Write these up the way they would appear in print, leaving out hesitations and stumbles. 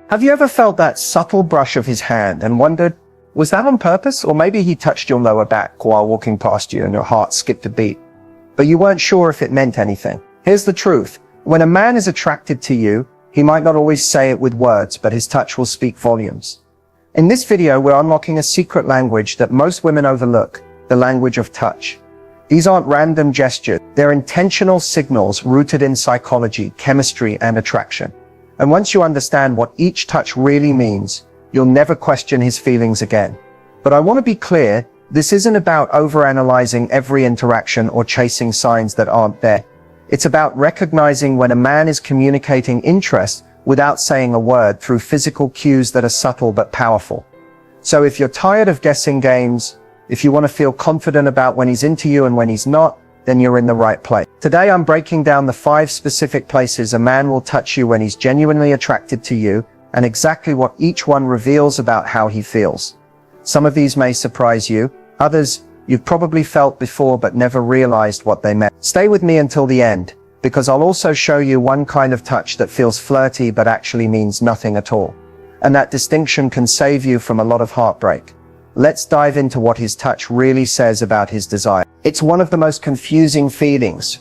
Have you ever felt that subtle brush of his hand and wondered, was that on purpose? Or maybe he touched your lower back while walking past you and your heart skipped a beat, but you weren't sure if it meant anything. Here's the truth. When a man is attracted to you, he might not always say it with words, but his touch will speak volumes. In this video, we're unlocking a secret language that most women overlook, the language of touch. These aren't random gestures. They're intentional signals rooted in psychology, chemistry, and attraction. And once you understand what each touch really means, you'll never question his feelings again. But I want to be clear, this isn't about overanalyzing every interaction or chasing signs that aren't there. It's about recognizing when a man is communicating interest without saying a word through physical cues that are subtle but powerful. So if you're tired of guessing games, if you want to feel confident about when he's into you and when he's not, then you're in the right place. Today I'm breaking down the 5 specific places a man will touch you when he's genuinely attracted to you, and exactly what each one reveals about how he feels. Some of these may surprise you, others you've probably felt before but never realized what they meant. Stay with me until the end, because I'll also show you one kind of touch that feels flirty but actually means nothing at all. And that distinction can save you from a lot of heartbreak. Let's dive into what his touch really says about his desire. It's one of the most confusing feelings.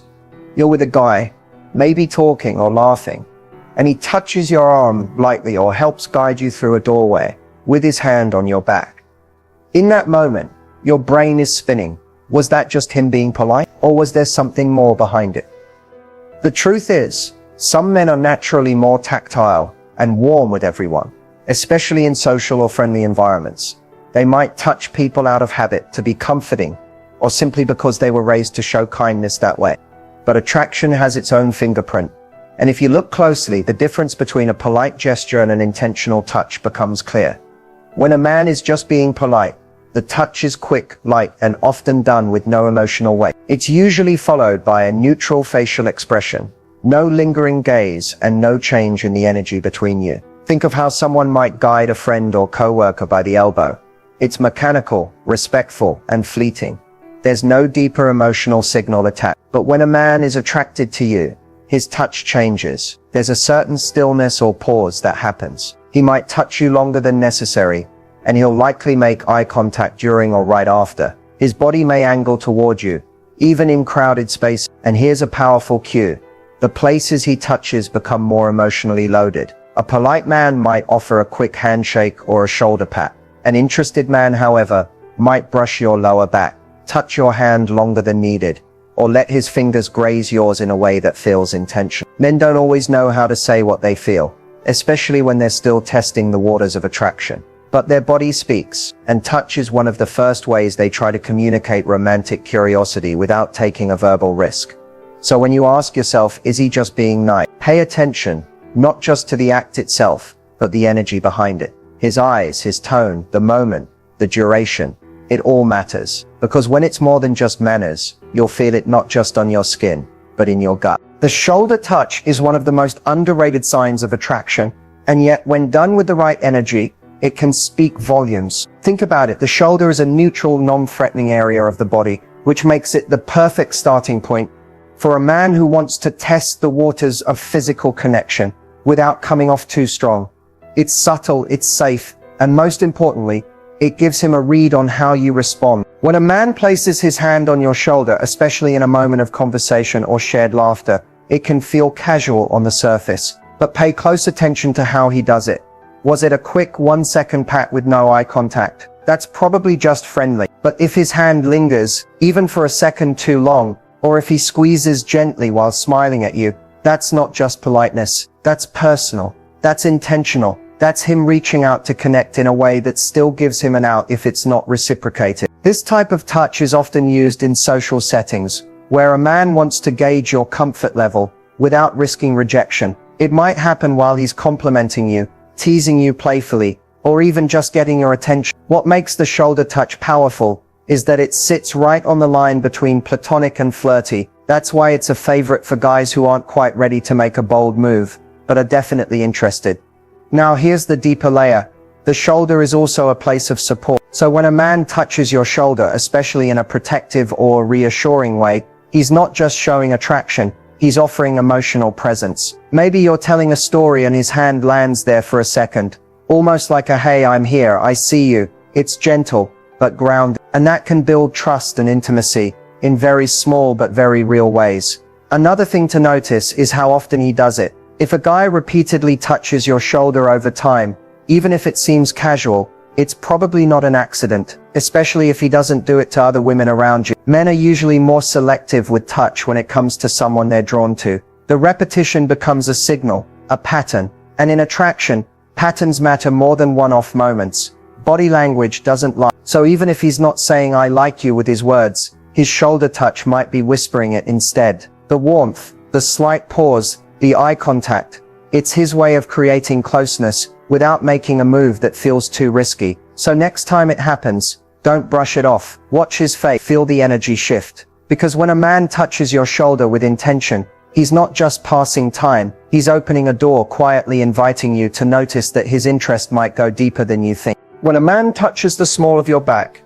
You're with a guy, maybe talking or laughing, and he touches your arm lightly or helps guide you through a doorway with his hand on your back. In that moment, your brain is spinning. Was that just him being polite, or was there something more behind it? The truth is, some men are naturally more tactile and warm with everyone, especially in social or friendly environments. They might touch people out of habit to be comforting, or simply because they were raised to show kindness that way. But attraction has its own fingerprint. And if you look closely, the difference between a polite gesture and an intentional touch becomes clear. When a man is just being polite, the touch is quick, light, and often done with no emotional weight. It's usually followed by a neutral facial expression, no lingering gaze, and no change in the energy between you. Think of how someone might guide a friend or coworker by the elbow. It's mechanical, respectful, and fleeting. There's no deeper emotional signal attached. But when a man is attracted to you, his touch changes. There's a certain stillness or pause that happens. He might touch you longer than necessary, and he'll likely make eye contact during or right after. His body may angle toward you, even in crowded space. And here's a powerful cue. The places he touches become more emotionally loaded. A polite man might offer a quick handshake or a shoulder pat. An interested man, however, might brush your lower back, touch your hand longer than needed, or let his fingers graze yours in a way that feels intentional. Men don't always know how to say what they feel, especially when they're still testing the waters of attraction. But their body speaks, and touch is one of the first ways they try to communicate romantic curiosity without taking a verbal risk. So when you ask yourself, is he just being nice? Pay attention, not just to the act itself, but the energy behind it. His eyes, his tone, the moment, the duration. It all matters. Because when it's more than just manners, you'll feel it not just on your skin, but in your gut. The shoulder touch is one of the most underrated signs of attraction, and yet when done with the right energy, it can speak volumes. Think about it. The shoulder is a neutral, non-threatening area of the body, which makes it the perfect starting point for a man who wants to test the waters of physical connection without coming off too strong. It's subtle, it's safe, and most importantly, it gives him a read on how you respond. When a man places his hand on your shoulder, especially in a moment of conversation or shared laughter, it can feel casual on the surface, but pay close attention to how he does it. Was it a quick 1-second pat with no eye contact? That's probably just friendly. But if his hand lingers, even for a second too long, or if he squeezes gently while smiling at you, that's not just politeness. That's personal. That's intentional. That's him reaching out to connect in a way that still gives him an out if it's not reciprocated. This type of touch is often used in social settings, where a man wants to gauge your comfort level without risking rejection. It might happen while he's complimenting you, teasing you playfully, or even just getting your attention. What makes the shoulder touch powerful is that it sits right on the line between platonic and flirty. That's why it's a favorite for guys who aren't quite ready to make a bold move, but are definitely interested. Now here's the deeper layer. The shoulder is also a place of support. So when a man touches your shoulder, especially in a protective or reassuring way, he's not just showing attraction, He's offering emotional presence. Maybe you're telling a story and his hand lands there for a second, almost like a "Hey, I'm here, I see you." It's gentle, but grounded, and that can build trust and intimacy in very small but very real ways. Another thing to notice is how often he does it. If a guy repeatedly touches your shoulder over time, even if it seems casual, it's probably not an accident, especially if he doesn't do it to other women around you. Men are usually more selective with touch when it comes to someone they're drawn to. The repetition becomes a signal, a pattern, and in attraction, patterns matter more than one-off moments. Body language doesn't lie. So even if he's not saying "I like you" with his words, his shoulder touch might be whispering it instead. The warmth, the slight pause, the eye contact. It's his way of creating closeness without making a move that feels too risky. So next time it happens, don't brush it off. Watch his face. Feel the energy shift. Because when a man touches your shoulder with intention, he's not just passing time, he's opening a door, quietly inviting you to notice that his interest might go deeper than you think. When a man touches the small of your back,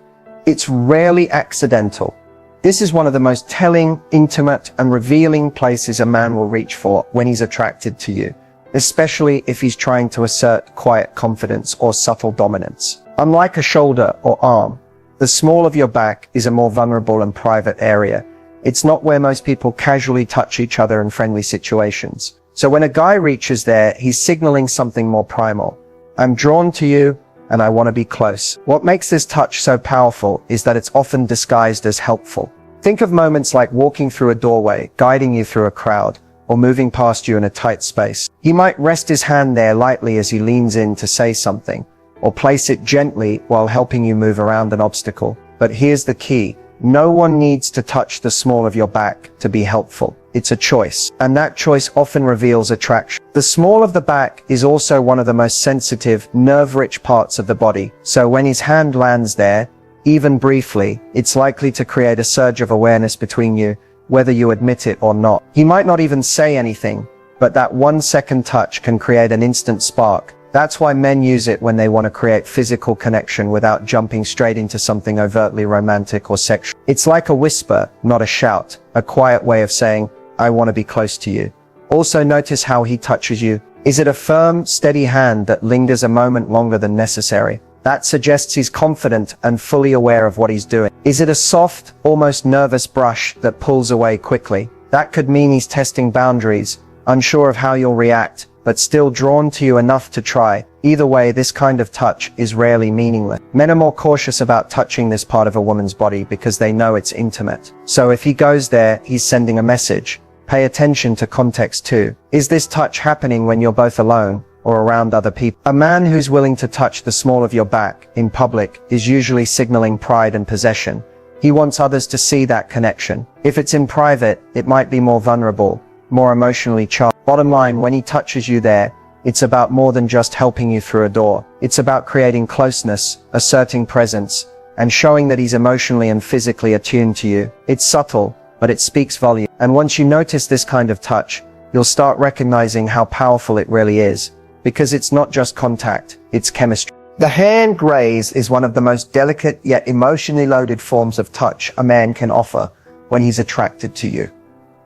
it's rarely accidental. This is one of the most telling, intimate, and revealing places a man will reach for when he's attracted to you, especially if he's trying to assert quiet confidence or subtle dominance. Unlike a shoulder or arm, the small of your back is a more vulnerable and private area. It's not where most people casually touch each other in friendly situations. So when a guy reaches there, he's signaling something more primal. I'm drawn to you, and I want to be close. What makes this touch so powerful is that it's often disguised as helpful. Think of moments like walking through a doorway, guiding you through a crowd, or moving past you in a tight space. He might rest his hand there lightly as he leans in to say something, or place it gently while helping you move around an obstacle. But here's the key. No one needs to touch the small of your back to be helpful. It's a choice, and that choice often reveals attraction. The small of the back is also one of the most sensitive, nerve-rich parts of the body, so when his hand lands there, even briefly, it's likely to create a surge of awareness between you, whether you admit it or not. He might not even say anything, but that 1-second touch can create an instant spark. That's why men use it when they want to create physical connection without jumping straight into something overtly romantic or sexual. It's like a whisper, not a shout, a quiet way of saying, "I want to be close to you." Also notice how he touches you. Is it a firm, steady hand that lingers a moment longer than necessary? That suggests he's confident and fully aware of what he's doing. Is it a soft, almost nervous brush that pulls away quickly? That could mean he's testing boundaries, unsure of how you'll react, but still drawn to you enough to try. Either way, this kind of touch is rarely meaningless. Men are more cautious about touching this part of a woman's body because they know it's intimate. So if he goes there, he's sending a message. Pay attention to context too. Is this touch happening when you're both alone or around other people? A man who's willing to touch the small of your back in public is usually signaling pride and possession. He wants others to see that connection. If it's in private, it might be more vulnerable, more emotionally charged. Bottom line, when he touches you there, it's about more than just helping you through a door. It's about creating closeness, asserting presence, and showing that he's emotionally and physically attuned to you. It's subtle, but it speaks volume. And once you notice this kind of touch, you'll start recognizing how powerful it really is, because it's not just contact, it's chemistry. The hand graze is one of the most delicate yet emotionally loaded forms of touch a man can offer when he's attracted to you.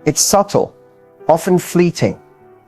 It's subtle, often fleeting,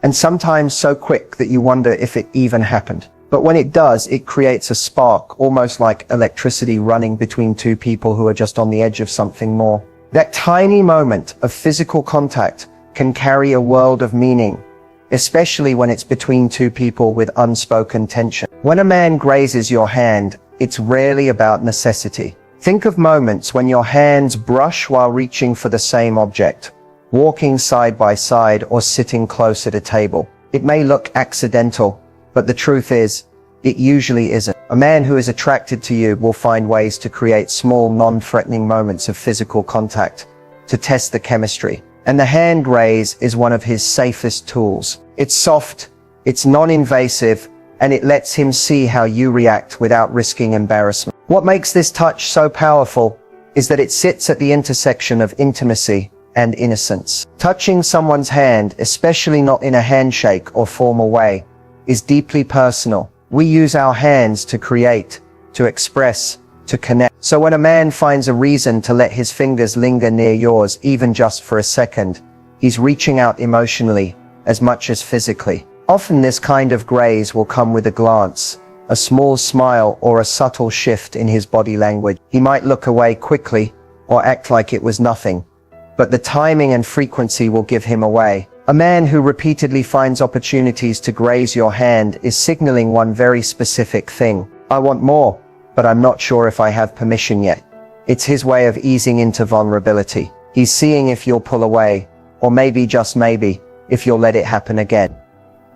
and sometimes so quick that you wonder if it even happened. But when it does, it creates a spark, almost like electricity running between two people who are just on the edge of something more. That tiny moment of physical contact can carry a world of meaning, especially when it's between two people with unspoken tension. When a man grazes your hand, it's rarely about necessity. Think of moments when your hands brush while reaching for the same object, walking side by side or sitting close at a table. It may look accidental, but the truth is, it usually isn't. A man who is attracted to you will find ways to create small, non-threatening moments of physical contact to test the chemistry. And the hand graze is one of his safest tools. It's soft, it's non-invasive, and it lets him see how you react without risking embarrassment. What makes this touch so powerful is that it sits at the intersection of intimacy and innocence. Touching someone's hand, especially not in a handshake or formal way, is deeply personal. We use our hands to create, to express, to connect. So when a man finds a reason to let his fingers linger near yours, even just for a second, He's reaching out emotionally as much as physically. Often this kind of graze will come with a glance, a small smile, or a subtle shift in his body language. He might look away quickly or act like it was nothing, but the timing and frequency will give him away. A man who repeatedly finds opportunities to graze your hand is signaling one very specific thing. I want more, but I'm not sure if I have permission yet. It's his way of easing into vulnerability. He's seeing if you'll pull away, or maybe, just maybe, if you'll let it happen again.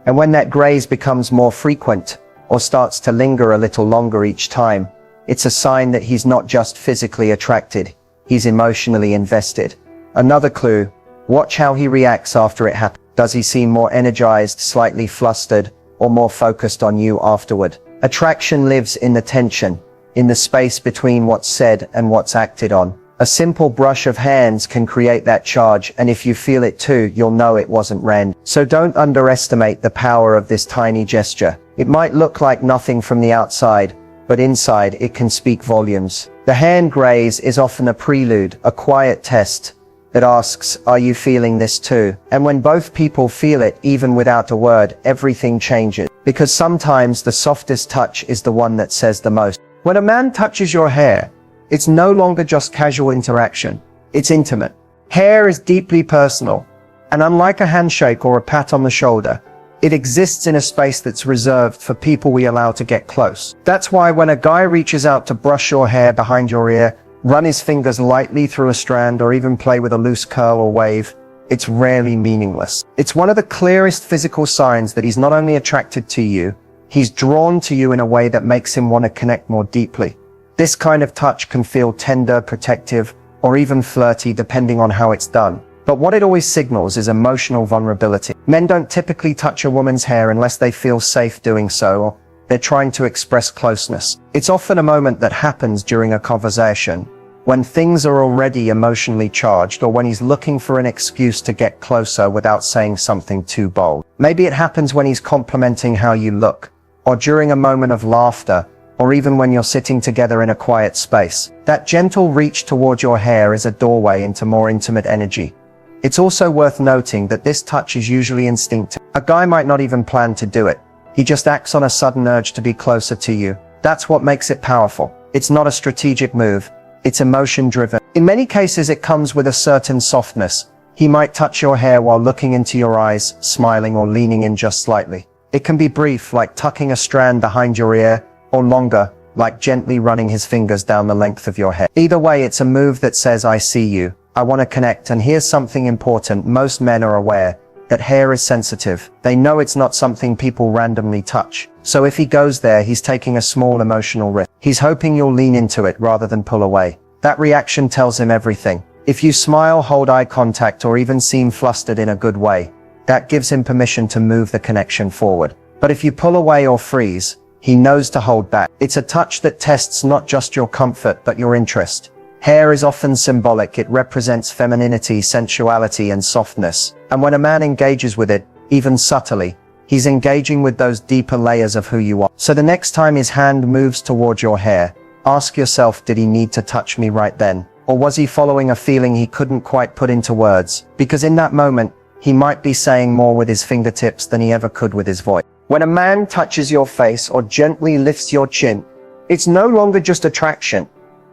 And when that graze becomes more frequent, or starts to linger a little longer each time, it's a sign that he's not just physically attracted, he's emotionally invested. Another clue: watch how he reacts after it happens. Does he seem more energized, slightly flustered, or more focused on you afterward? Attraction lives in the tension, in the space between what's said and what's acted on. A simple brush of hands can create that charge, and if you feel it too, you'll know it wasn't random. So don't underestimate the power of this tiny gesture. It might look like nothing from the outside, but inside it can speak volumes. The hand graze is often a prelude, a quiet test that asks, are you feeling this too? And when both people feel it, even without a word, everything changes. Because sometimes the softest touch is the one that says the most. When a man touches your hair, it's no longer just casual interaction. It's intimate. Hair is deeply personal, and unlike a handshake or a pat on the shoulder, it exists in a space that's reserved for people we allow to get close. That's why when a guy reaches out to brush your hair behind your ear, run his fingers lightly through a strand, or even play with a loose curl or wave, it's rarely meaningless. It's one of the clearest physical signs that he's not only attracted to you, he's drawn to you in a way that makes him want to connect more deeply. This kind of touch can feel tender, protective, or even flirty depending on how it's done. But what it always signals is emotional vulnerability. Men don't typically touch a woman's hair unless they feel safe doing so, or they're trying to express closeness. It's often a moment that happens during a conversation, when things are already emotionally charged, or when he's looking for an excuse to get closer without saying something too bold. Maybe it happens when he's complimenting how you look, or during a moment of laughter, or even when you're sitting together in a quiet space. That gentle reach toward your hair is a doorway into more intimate energy. It's also worth noting that this touch is usually instinctive. A guy might not even plan to do it. He just acts on a sudden urge to be closer to you. That's what makes it powerful. It's not a strategic move. It's emotion-driven. In many cases, it comes with a certain softness. He might touch your hair while looking into your eyes, smiling, or leaning in just slightly. It can be brief, like tucking a strand behind your ear, or longer, like gently running his fingers down the length of your hair. Either way, it's a move that says, I see you, I want to connect. And here's something important: most men are aware that hair is sensitive. They know it's not something people randomly touch. So if he goes there, he's taking a small emotional risk. He's hoping you'll lean into it rather than pull away. That reaction tells him everything. If you smile, hold eye contact, or even seem flustered in a good way, that gives him permission to move the connection forward. But if you pull away or freeze, he knows to hold back. It's a touch that tests not just your comfort, but your interest. Hair is often symbolic. It represents femininity, sensuality, and softness. And when a man engages with it, even subtly, he's engaging with those deeper layers of who you are. So the next time his hand moves toward your hair, ask yourself, did he need to touch me right then? Or was he following a feeling he couldn't quite put into words? Because in that moment, he might be saying more with his fingertips than he ever could with his voice. When a man touches your face or gently lifts your chin, it's no longer just attraction.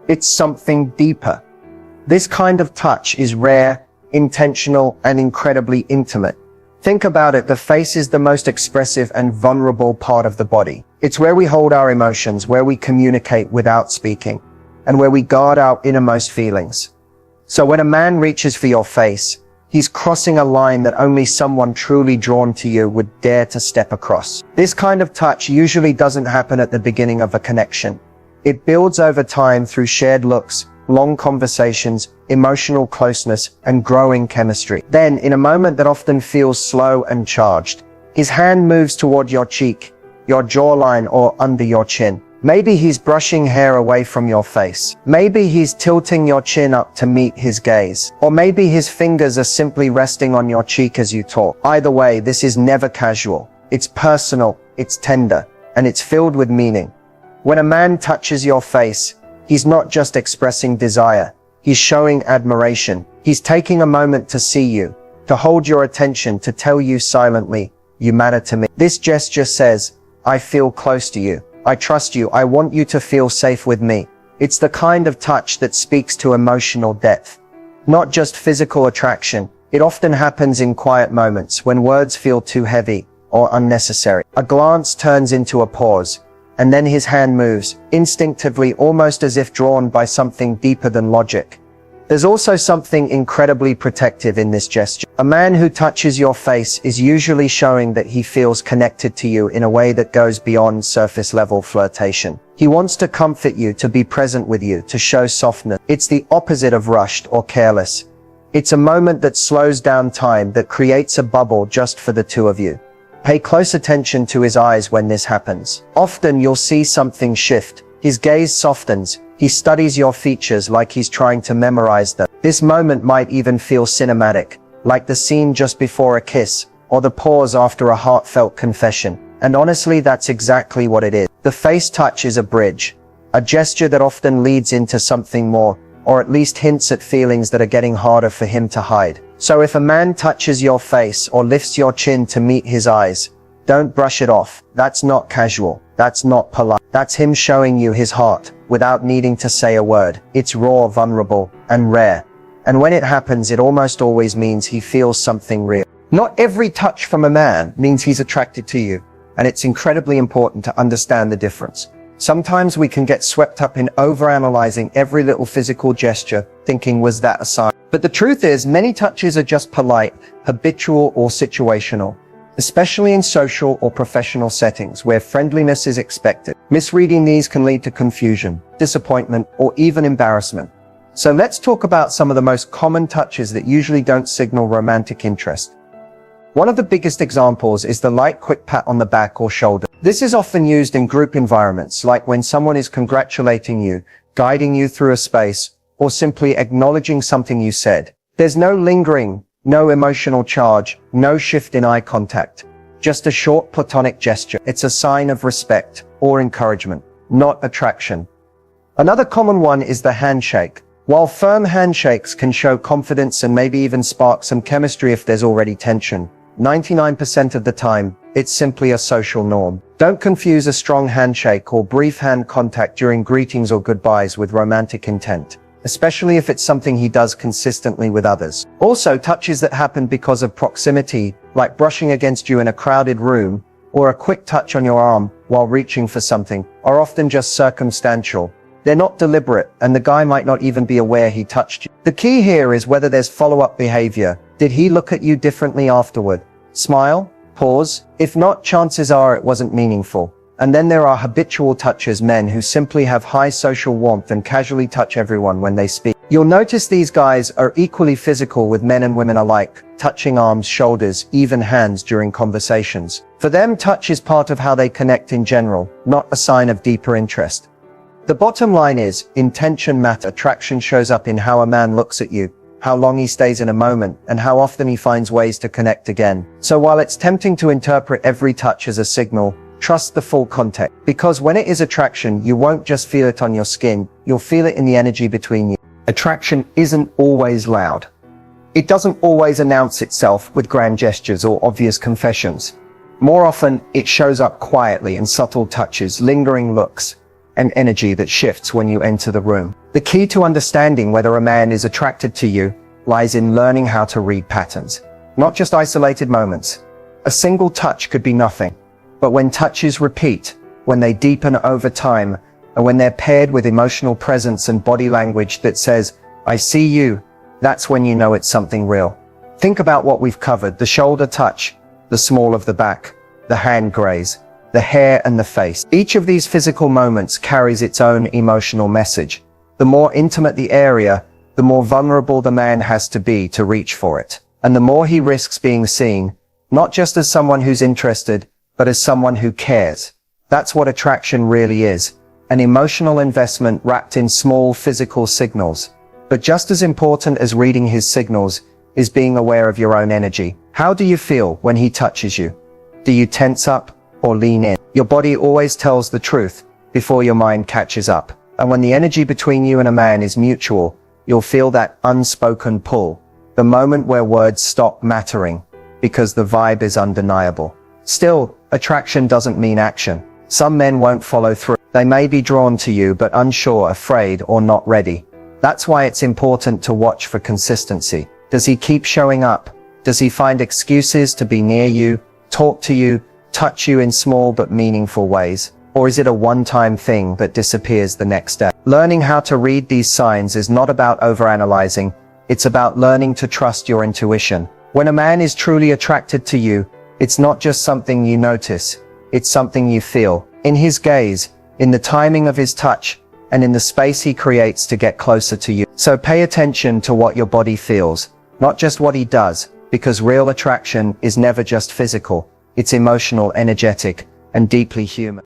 It's something deeper. This kind of touch is rare, intentional, and incredibly intimate. Think about it. The face is the most expressive and vulnerable part of the body. It's where we hold our emotions, where we communicate without speaking, and where we guard our innermost feelings. So when a man reaches for your face, he's crossing a line that only someone truly drawn to you would dare to step across. This kind of touch usually doesn't happen at the beginning of a connection. It builds over time through shared looks, long conversations, emotional closeness, and growing chemistry. Then, in a moment that often feels slow and charged, his hand moves toward your cheek, your jawline, or under your chin. Maybe he's brushing hair away from your face. Maybe he's tilting your chin up to meet his gaze. Or maybe his fingers are simply resting on your cheek as you talk. Either way, this is never casual. It's personal, it's tender, and it's filled with meaning. When a man touches your face, he's not just expressing desire. He's showing admiration. He's taking a moment to see you, to hold your attention, to tell you silently, you matter to me. This gesture says, I feel close to you. I trust you. I want you to feel safe with me. It's the kind of touch that speaks to emotional depth, not just physical attraction. It often happens in quiet moments when words feel too heavy or unnecessary. A glance turns into a pause, and then his hand moves, instinctively, almost as if drawn by something deeper than logic. There's also something incredibly protective in this gesture. A man who touches your face is usually showing that he feels connected to you in a way that goes beyond surface-level flirtation. He wants to comfort you, to be present with you, to show softness. It's the opposite of rushed or careless. It's a moment that slows down time, that creates a bubble just for the two of you. Pay close attention to his eyes when this happens. Often you'll see something shift. His gaze softens. He studies your features like he's trying to memorize them. This moment might even feel cinematic, like the scene just before a kiss, or the pause after a heartfelt confession. And honestly, that's exactly what it is. The face touch is a bridge, a gesture that often leads into something more, or at least hints at feelings that are getting harder for him to hide. So if a man touches your face or lifts your chin to meet his eyes, don't brush it off. That's not casual. That's not polite. That's him showing you his heart without needing to say a word. It's raw, vulnerable, and rare. And when it happens, it almost always means he feels something real. Not every touch from a man means he's attracted to you, and it's incredibly important to understand the difference. Sometimes we can get swept up in overanalyzing every little physical gesture, thinking, was that a sign? But the truth is, many touches are just polite, habitual, or situational, especially in social or professional settings where friendliness is expected. Misreading these can lead to confusion, disappointment, or even embarrassment. So let's talk about some of the most common touches that usually don't signal romantic interest. One of the biggest examples is the light, quick pat on the back or shoulder. This is often used in group environments, like when someone is congratulating you, guiding you through a space, or simply acknowledging something you said. There's no lingering, no emotional charge, no shift in eye contact. Just a short platonic gesture. It's a sign of respect or encouragement, not attraction. Another common one is the handshake. While firm handshakes can show confidence and maybe even spark some chemistry if there's already tension, 99% of the time, it's simply a social norm. Don't confuse a strong handshake or brief hand contact during greetings or goodbyes with romantic intent, especially if it's something he does consistently with others. Also, touches that happen because of proximity, like brushing against you in a crowded room, or a quick touch on your arm while reaching for something, are often just circumstantial. They're not deliberate, and the guy might not even be aware he touched you. The key here is whether there's follow-up behavior. Did he look at you differently afterward? Smile? Pause? If not, chances are it wasn't meaningful. And then there are habitual touches, men who simply have high social warmth and casually touch everyone when they speak. You'll notice these guys are equally physical with men and women alike, touching arms, shoulders, even hands during conversations. For them, touch is part of how they connect in general, not a sign of deeper interest. The bottom line is, intention matters. Attraction shows up in how a man looks at you, how long he stays in a moment, and how often he finds ways to connect again. So while it's tempting to interpret every touch as a signal, trust the full context. Because when it is attraction, you won't just feel it on your skin, you'll feel it in the energy between you. Attraction isn't always loud. It doesn't always announce itself with grand gestures or obvious confessions. More often, it shows up quietly in subtle touches, lingering looks, and energy that shifts when you enter the room. The key to understanding whether a man is attracted to you lies in learning how to read patterns, not just isolated moments. A single touch could be nothing, but when touches repeat, when they deepen over time, and when they're paired with emotional presence and body language that says, I see you, that's when you know it's something real. Think about what we've covered: the shoulder touch, the small of the back, the hand graze, the hair and the face. Each of these physical moments carries its own emotional message. The more intimate the area, the more vulnerable the man has to be to reach for it. And the more he risks being seen, not just as someone who's interested, but as someone who cares. That's what attraction really is. An emotional investment wrapped in small physical signals. But just as important as reading his signals is being aware of your own energy. How do you feel when he touches you? Do you tense up or lean in? Your body always tells the truth before your mind catches up. And when the energy between you and a man is mutual, you'll feel that unspoken pull, The moment where words stop mattering, because the vibe is undeniable. Still, attraction doesn't mean action. Some men won't follow through. They may be drawn to you but unsure, afraid, or not ready. That's why it's important to watch for consistency. Does he keep showing up? Does he find excuses to be near you, talk to you, touch you in small but meaningful ways? Or is it a one-time thing that disappears the next day? Learning how to read these signs is not about overanalyzing. It's about learning to trust your intuition. When a man is truly attracted to you, it's not just something you notice. It's something you feel. In his gaze, in the timing of his touch, and in the space he creates to get closer to you. So pay attention to what your body feels, not just what he does, because real attraction is never just physical. It's emotional, energetic, and deeply human.